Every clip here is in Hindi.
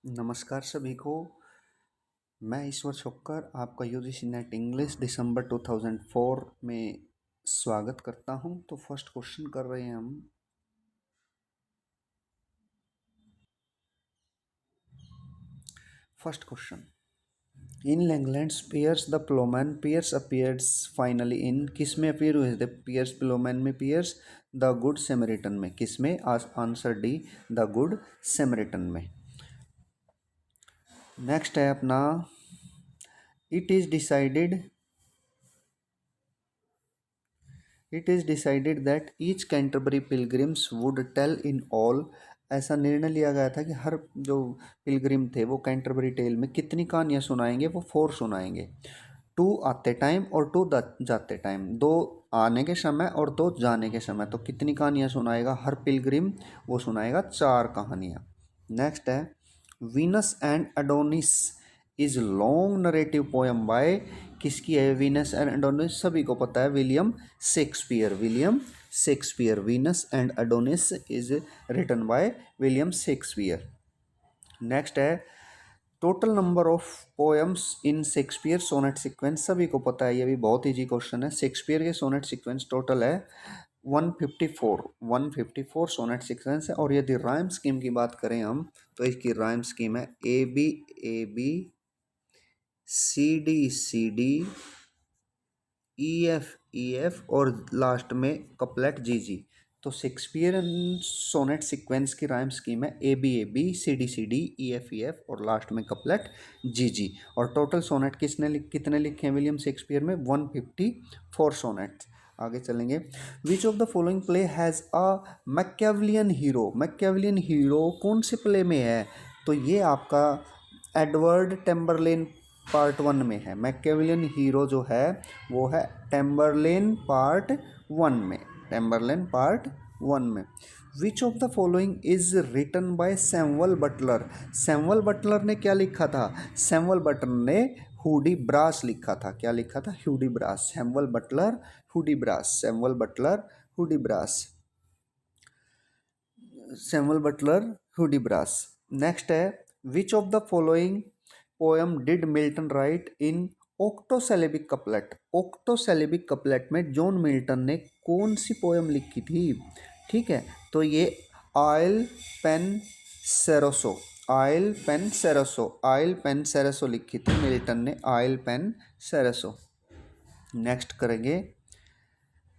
नमस्कार सभी को। मैं ईश्वर छोक्कर आपका यूजीसी नेट इंग्लिश दिसंबर 2004 में स्वागत करता हूं। तो फर्स्ट क्वेश्चन कर रहे हैं हम। First question, in Langland Piers the Plowman Piers appears finally in, किस में अपीयर हुए थे? पियर्स प्लोमैन में, पियर्स द गुड सेमरिटन में। किस में? Answer D, the good Samaritan में। नेक्स्ट है अपना, it is decided it is decided that each Canterbury pilgrims would tell in all. ऐसा निर्णय लिया गया था कि हर जो पिलग्रिम थे वो कैंटरबरी टेल में कितनी कहानियाँ सुनाएंगे? वो 4 सुनाएंगे। 2 आते टाइम और 2 जाते टाइम, 2 आने के समय और 2 जाने के समय। तो कितनी कहानियाँ सुनाएगा हर पिलग्रिम? वो सुनाएगा 4 कहानियाँ। नेक्स्ट है, Venus and Adonis is long narrative poem by, किसकी है वीनस एंड एडोनिस? सभी को पता है, William Shakespeare. William Shakespeare. Venus and Adonis is written by William Shakespeare. Next है, total number of poems in Shakespeare sonnet sequence. सभी को पता है, ये भी बहुत इजी क्वेश्चन है। शेक्सपियर के सोनेट सीक्वेंस टोटल है 154 सोनेट सीक्वेंस है। और यदि राइम स्कीम की बात करें हम, तो इसकी राइम स्कीम है A B C D E F और लास्ट में कपलेट जी। तो शेक्सपियरन सोनेट सीक्वेंस की राइम स्कीम है A B C D E F और लास्ट में कपलेट जी। और टोटल सोनेट कितने लिखे हैं विलियम शेक्सपियर में? 154 सोनेट। आगे चलेंगे। विच of the following play has a Machiavellian hero? Machiavellian hero कौन से प्ले में है? तो ये आपका एडवर्ड टेम्बरलेन पार्ट 1 में है। मैकियावेलियन हीरो जो है वो है टेम्बरलेन पार्ट 1 में। टेम्बरलेन पार्ट 1 में। Which of the following is written by Samuel Butler? Samuel Butler ने क्या लिखा था? सैमुअल बटलर ने हुडी ब्रास लिखा था। क्या लिखा था? Hudibras. Samuel Butler, Hudibras. Samuel Butler, Hudibras. Samuel Butler, Hudibras. Next है, which of the following poem did Milton write in octosyllabic couplet? Octosyllabic couplet में जॉन मिल्टन ने कौन सी पोएम लिखी थी? ठीक है, तो ये Il Penseroso, Il Penseroso, Il Penseroso लिखी थी मिल्टन ने, आयल पेन सेरोसो। नेक्स्ट करेंगे,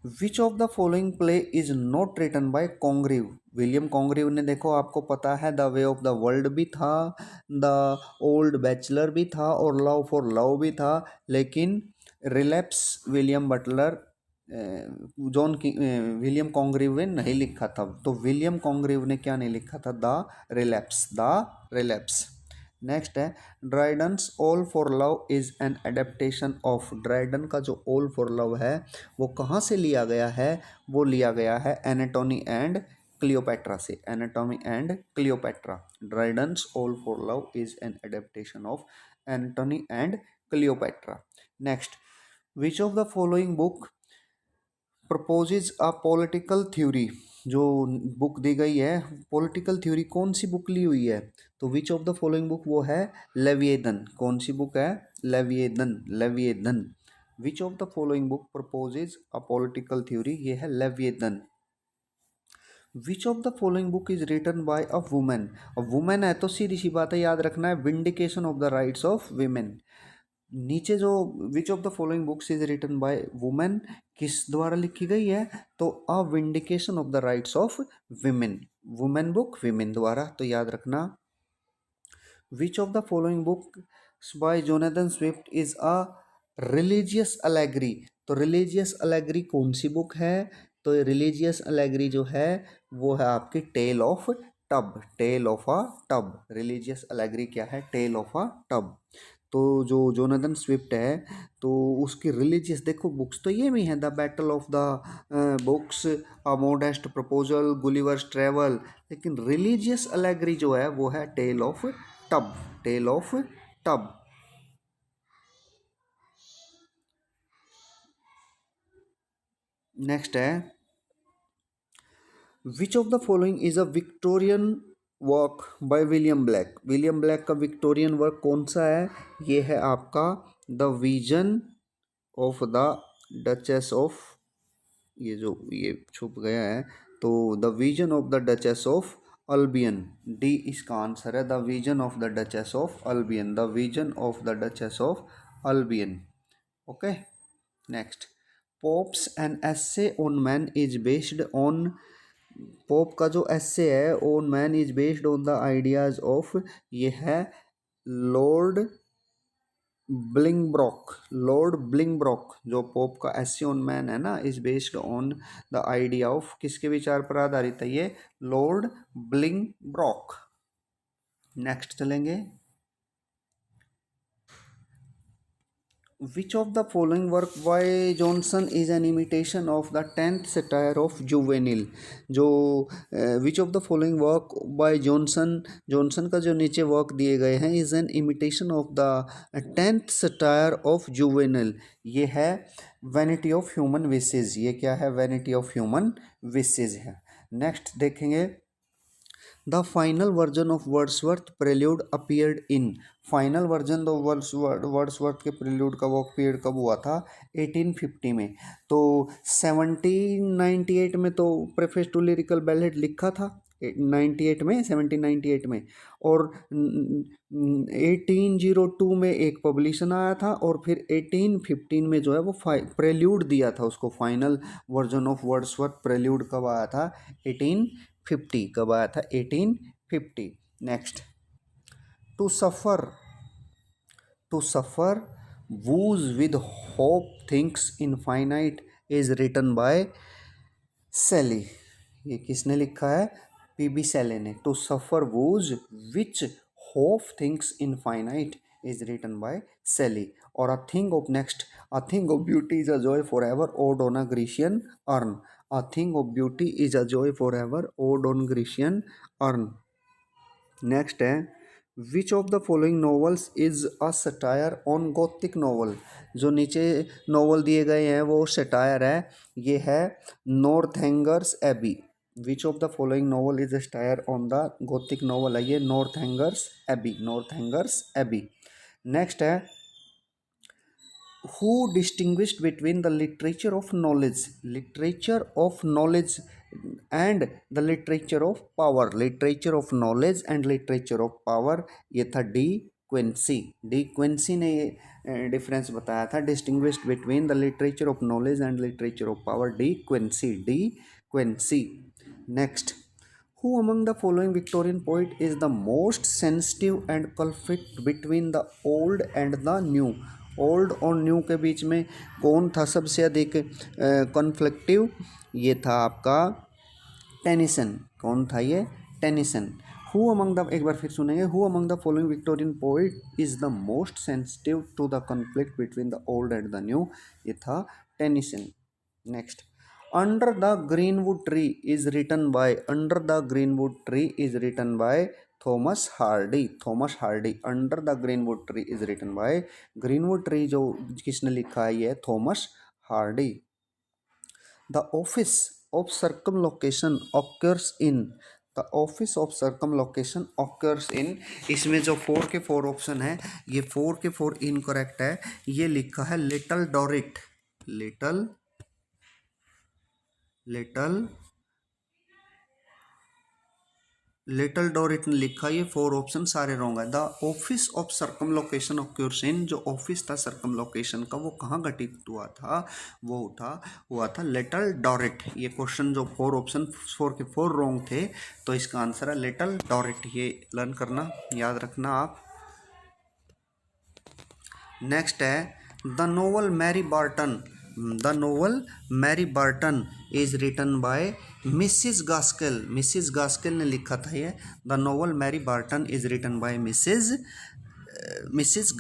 which of the following play is not written by Congreve? William Congreve ने, देखो आपको पता है, the way of the world भी था, द ओल्ड बैचलर भी था और लव फॉर लव भी था, लेकिन relapse William Butler William Congreve ने नहीं लिखा था। तो विलियम कॉन्ग्रीव ने क्या नहीं लिखा था? The relapse, the relapse. Next है, Dryden's all for love is an adaptation of. Dryden का जो ऑल फॉर लव है वो कहाँ से लिया गया है? वो लिया गया है एनाटोमी एंड क्लियोपैट्रा से। Anatomy and Cleopatra. Dryden's all for love is an adaptation of anatomy and Cleopatra. Next, which of the following book proposes a political theory? जो बुक दी गई है पॉलिटिकल थ्योरी, कौन सी बुक ली हुई है? तो which of the following book वो है लेविएदन। कौन सी बुक है? Leviathan, Leviathan. Which of the following book proposes a political theory? ये है Leviathan. Which of the following book is written by a women? Women है तो सीधी सी बात है, याद रखना है, vindication of the rights of women. नीचे जो which of the following books is written by women, किस द्वारा लिखी गई है? तो a vindication of the rights of women. Women book women द्वारा, तो याद रखना। Which of the following book by Jonathan Swift is a religious allegory? तो रिलीजियस अलेगरी कौन सी बुक है? तो रिलीजियस अलेगरी जो है वो है आपकी tale of tub. Tale of a tub. Religious allegory क्या है? Tale of a tub. तो जो जोनाथन स्विफ्ट है तो उसकी रिलीजियस देखो बुक्स तो ये भी हैं, the battle of the books, a modest proposal, Gulliver's travel, लेकिन रिलीजियस अलेगरी जो है वो है tale of tub. Tale of tub. Next है, which of the following is a Victorian work by William Blake. William Blake का विक्टोरियन वर्क कौन सा है? ये है आपका the vision of the duchess of, ये जो ये छुप गया है, तो the vision of the duchess of Albion, D इसका आंसर है, the vision of the duchess of Albion, the vision of the duchess of Albion. Okay, next, pops an essay on man is based on, pope का जो एसे है on man is based on the ideas of, ये है लॉर्ड ब्लिंगब्रॉक। लॉर्ड ब्लिंगब्रॉक जो पोप का एसे ऑन मैन है ना, is based on the idea of, किसके विचार पर आधारित है ये? लॉर्ड ब्लिंगब्रॉक। नेक्स्ट चलेंगे, Which of the following work by Johnson is an imitation of the 10th satire of Juvenal? जो which of the following work by Johnson का जो नीचे वर्क दिए गए हैं is an imitation of the 10th satire of Juvenal? ये है Vanity of Human Wishes। ये क्या है? Vanity of Human Wishes है। नेक्स्ट देखेंगे, the final version of Wordsworth prelude appeared in, final version तो वर्ड्सवर्थ के प्रेल्यूड का वो अपीयर्ड कब हुआ था? 1850 में। तो 1798 में तो प्रेफेस टू लिरिकल बैलेड लिखा था, 98 में, 1798 में, और 1802 में एक पब्लिशन आया था, और फिर 1815 में जो है वो प्रेल्यूड दिया था उसको। Final version of Wordsworth prelude कब आया था? 1850। कब आया था? 1850। Next, to suffer, to suffer woes with hope things infinite is written by Shelley. ये किसने लिखा है? पीबी सेले ने। To suffer woes which hope things infinite is written by Shelley. और a thing of next, a thing of beauty is a joy for ever ode on a Grecian urn. A thing of beauty is a joy forever, ode on Grecian urn। Next है, which of the following novels is a satire on Gothic novel? जो नीचे नॉवल दिए गए हैं वो सटायर है, ये है Northangers Abbey. Which of the following novel is a satire on the Gothic novel है ये Northangers Abbey, Northangers Abbey. Next है, who distinguished between the literature of knowledge, literature of knowledge and the literature of power, literature of knowledge and literature of power? ये था डी क्विंसी। डी क्विंसी ने ये डिफरेंस बताया था, distinguished between the literature of knowledge and literature of power, De Quincey, De Quincey. Next, who among the following Victorian poet is the most sensitive and conflict between the old and the new? Old और न्यू के बीच में कौन था सबसे अधिक कॉन्फ्लिक्टिव? ये था आपका टेनिसन। कौन था ये? टेनिसन। हु अमंग द, एक बार फिर सुनेंगे, who among the following Victorian poet is the most sensitive to the conflict between the old and the new? ये था Tennyson. Next, under the greenwood tree is written by, under the greenwood tree is written by Thomas Hardy, Thomas Hardy. Under the greenwood tree is written by, greenwood tree जो किसने लिखा है? ये Thomas Hardy. The office of circumlocution occurs in, the office of circumlocution occurs इन, इसमें जो 4 के 4 ऑप्शन है ये 4 के 4 इनकरेक्ट है। ये लिखा है लिटल डोरिट, लिटल, लिटल, लिटल डोरिट ने लिखा, ये 4 ऑप्शन सारे रॉन्ग है। द ऑफिस ऑफ सर्कमलोकेशन ऑक्योर्स इन, जो ऑफिस था सर्कमलोकेशन का वो कहाँ घटित हुआ था? वो हुआ था लिटल डोरिट। ये क्वेश्चन जो 4 ऑप्शन 4 के 4 रॉन्ग थे, तो इसका आंसर है लिटल डोरिट। ये लर्न करना, याद रखना आप। नेक्स्ट है, the novel Mary Barton, the novel Mary Barton is written by Mrs Gaskell, Mrs Gaskell ने लिखा था ये। The novel Mary Barton is written by Mrs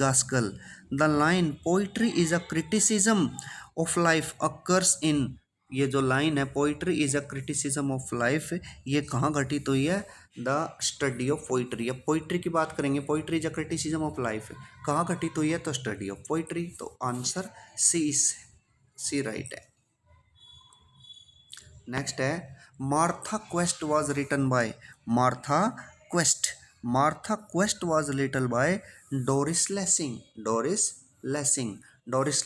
Gaskell. The line poetry is a criticism of life occurs in, ये जो लाइन है poetry is a criticism of life, ये कहाँ घटित हुई है? The study of poetry. अब पोइट्री की बात करेंगे, poetry is a criticism of life कहाँ घटित हुई है? तो स्टडी ऑफ पोइट्री। तो आंसर सी राइट है। नेक्स्ट है, Martha quest was written by, Martha Quest. Martha Quest was written by Doris Lessing. Doris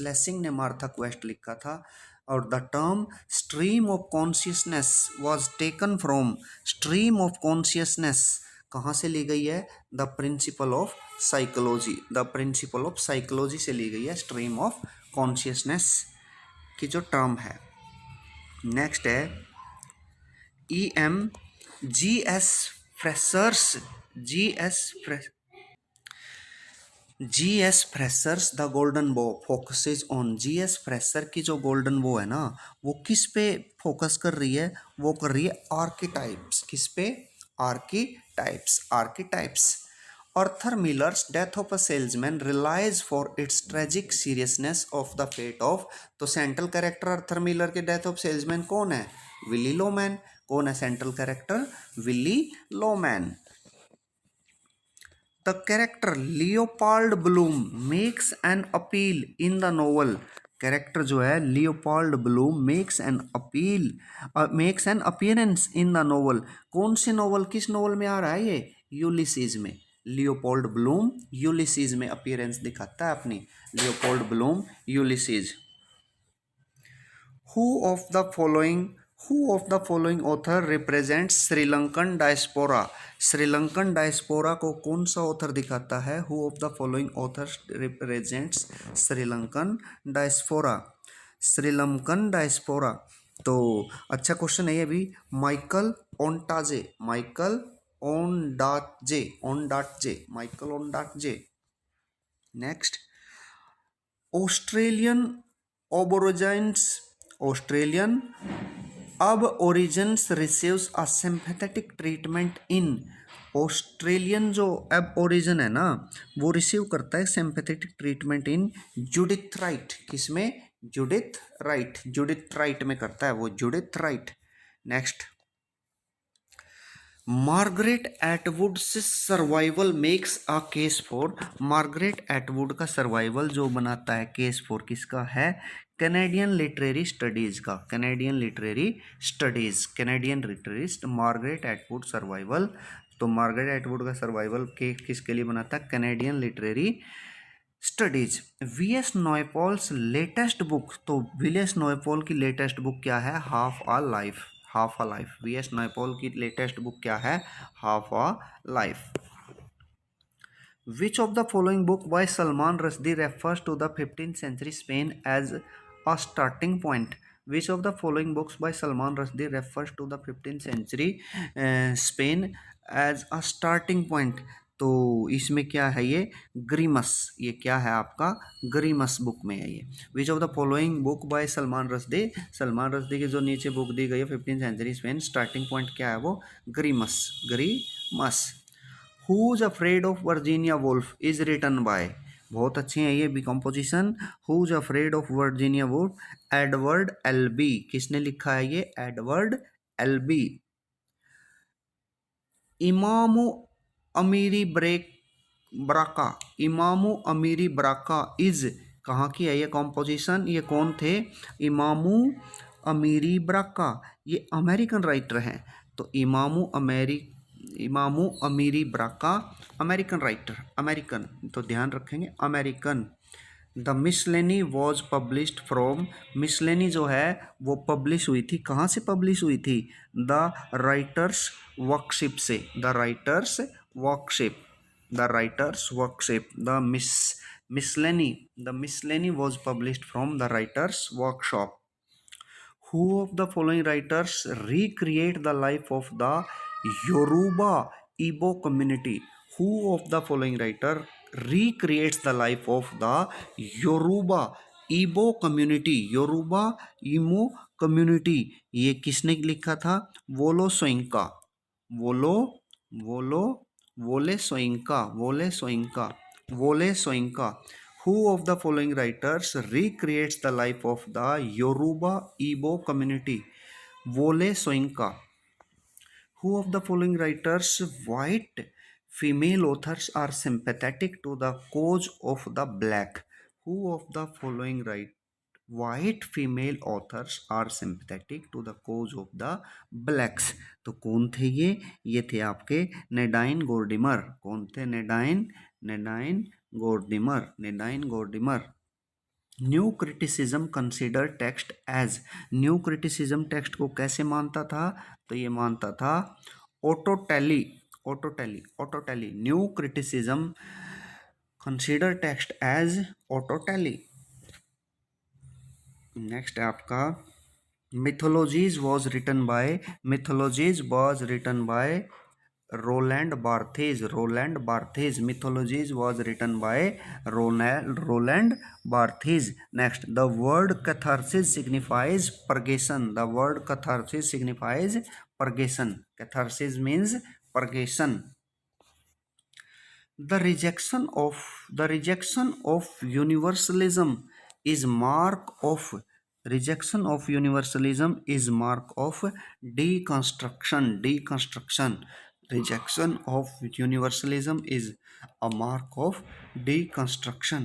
Lessing ने मार्था क्वेस्ट लिखा था. और the term stream of consciousness was taken from. Stream of consciousness कहाँ से ली गई है? The principle of psychology. The principle of psychology से ली गई है स्ट्रीम ऑफ कॉन्शियसनेस की जो टर्म है. नेक्स्ट है EM GS freshers. GS freshers the golden बो फोकसेज ऑन. GS फ्रेशर की जो गोल्डन बो है ना, वो किस पे फोकस कर रही है? वो कर रही है आर्किटाइप्स. किस पे? Archetypes. Arthur Miller's Death of a Salesman relies for its tragic seriousness of the fate of. तो सेंट्रल कैरेक्टर अर्थर मिलर के डेथ ऑफ सेल्समैन कौन है? Willy Loman. कौन है central character? Willy Loman. The character Leopold Bloom makes an appeal in the novel. Character जो है Leopold Bloom makes an appearance in the novel. कौन से नोवेल? किस नोवेल में आ रहा है ये? यूलिसीज में. लियोपोल्ड ब्लूम यूलिसीज में अपीयरेंस दिखाता है अपनी. Leopold Bloom Ulysses. Who of the following author represents Sri Lankan diaspora? Sri Lankan diaspora को कौन सा ऑथर दिखाता है? Who of the following author represents Sri Lankan diaspora? Sri Lankan diaspora. तो अच्छा क्वेश्चन है ये भी. Michael Ondaatje. Michael Ondaatje. Next Australian Aborigines receives a sympathetic treatment in. Australian जो अब ओरिजिन है ना, वो रिसीव करता है sympathetic treatment in Judith Wright. किसमें? जूडिथ राइट में करता है वो. Judith Wright. Next Margaret Atwood से survival makes a case for. Margaret Atwood का सर्वाइवल जो बनाता है केस फॉर किसका है? कैनेडियन लिटरेरी स्टडीज का. Margaret Atwood survival. तो मार्गरेट एटवुड का सर्वाइवल के किसके लिए बनाता है? Canadian literary studies. V S Naipaul's latest book. तो वीएस नॉयपॉल की लेटेस्ट बुक क्या है? Half a life. V S Naipaul की लेटेस्ट बुक क्या है? Half a life. Which of the following book by Salman Rushdie refers to the 15th century Spain as a starting point? Which of the following books by Salman Rushdie refers to the 15th century Spain as a starting point? तो इसमें क्या है ये? ग्रीमस. ये क्या है आपका? ग्रीमस बुक में है ये. विच of the following book bye Salman Rushdie की जो नीचे बुक दी गई है 15th century Spain, starting point क्या है वो? ग्रीमस. Who's Afraid of Virginia Woolf is written by. बहुत अच्छी है ये भी composition. Who's Afraid of Virginia Woolf? Edward Elby. किसने लिखा है ये? एडवर्ड एल्बी. इमामो अमीरी ब्राका इज. कहाँ की है ये कंपोजिशन? ये कौन थे? इमामू अमीरी ब्राका. ये अमेरिकन राइटर हैं. तो इमामू अमीरी ब्राका अमेरिकन राइटर. तो ध्यान रखेंगे American. The Miscellany was published from. Miscellany जो है वो पब्लिश हुई थी. कहाँ से पब्लिश हुई थी? द राइटर्स वर्कशिप से. The workshop. The Miscellany was published from the writers workshop. Who of the following writers recreate the life of the Yoruba Igbo community? Who of the following writer recreates the life of the Yoruba Igbo community? ये किसने लिखा था? वोले सोइंका. Who of the following writers recreates the life of the Yoruba Igbo community? Wole Soyinka. Who of the following writers white female authors are sympathetic to the cause of the black? Who of the following white female authors are sympathetic to the cause of the blacks. तो कौन थे ये थे आपके नेडाइन गोर्डिमर। कौन थे? Nadine Gordimer. New criticism consider text as. New criticism text को कैसे मानता था? तो ये मानता था autotelic. New criticism consider text as autotelic. Next है आपका mythologies was written by Roland Barthes. Mythologies was written by Roland Barthes. Next, the word catharsis signifies purgation. Catharsis means purgation. The rejection of universalism is mark of deconstruction. Rejection of universalism is a mark of deconstruction.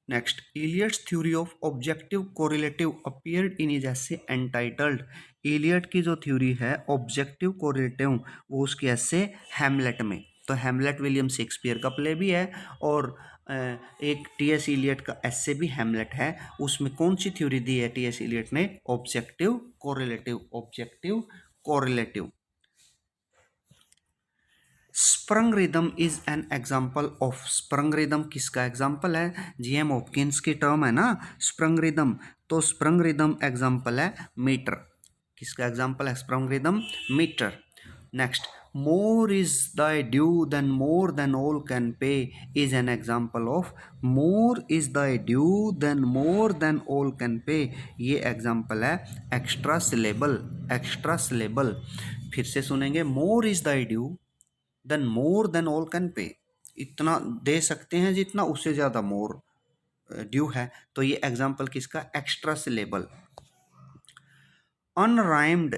Next, Eliot's theory of objective correlative appeared in his essay entitled। Eliot की जो थ्योरी है ऑब्जेक्टिव कोरिलेटिव वो उसके ऐसे हैमलेट में। तो हैमलेट विलियम शेक्सपियर का प्ले भी है और एक टी.एस. इलियट का एस्से भी हैमलेट है। उसमें कौन सी थ्योरी दी है टी.एस. इलियट ने? Objective correlative. Sprung rhythm is an example of. Sprung rhythm किसका एग्जाम्पल है? जी.एम. हॉपकिंस की टर्म है ना स्प्रंग रिदम। तो स्प्रंग रिदम एग्जाम्पल है मीटर। किसका एग्जाम्पल है sprung rhythm? Metre. Next, more is thy due than more than all can pay is an example of. More is thy due than more than all can pay, ये एग्जाम्पल है एक्स्ट्रा सिलेबल। फिर से सुनेंगे, more is thy due than more than all can pay, इतना दे सकते हैं जितना उससे ज़्यादा मोर ड्यू है। तो ये एग्जाम्पल किसका? Extra syllable. Unrhymed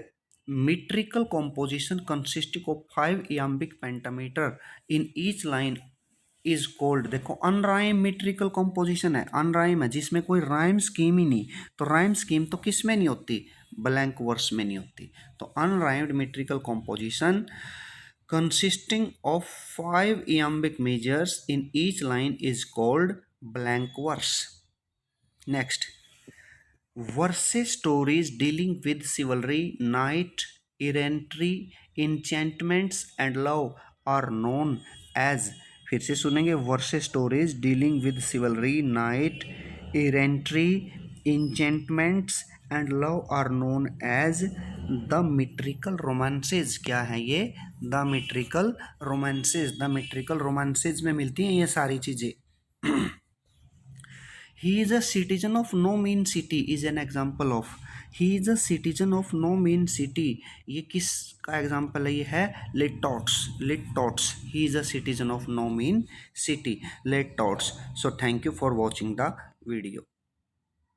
metrical composition consisting of 5 iambic pentameter in each line is called। देखो अनराइम मेट्रिकल कॉम्पोजिशन है, अनराइम है जिसमें कोई राइम स्कीम ही नहीं। तो राइम स्कीम तो किस में नहीं होती? ब्लैंक वर्स में नहीं होती। तो unrhymed metrical composition consisting of 5 iambic measures in each line is called blank verse। Next, verses stories dealing with chivalry, knight errantry, enchantments and love are known as। फिर से सुनेंगे, verses stories dealing with chivalry, knight errantry, enchantments and love are known as the metrical romances. क्या है ये? द मेट्रिकल रोमांसेज में मिलती हैं ये सारी चीज़ें। He is a citizen of no mean city is an example of. He is a citizen of no mean city, ये किस का एग्जाम्पल है? ये है litotes. He is a citizen of no mean city, litotes. So thank you for watching the video.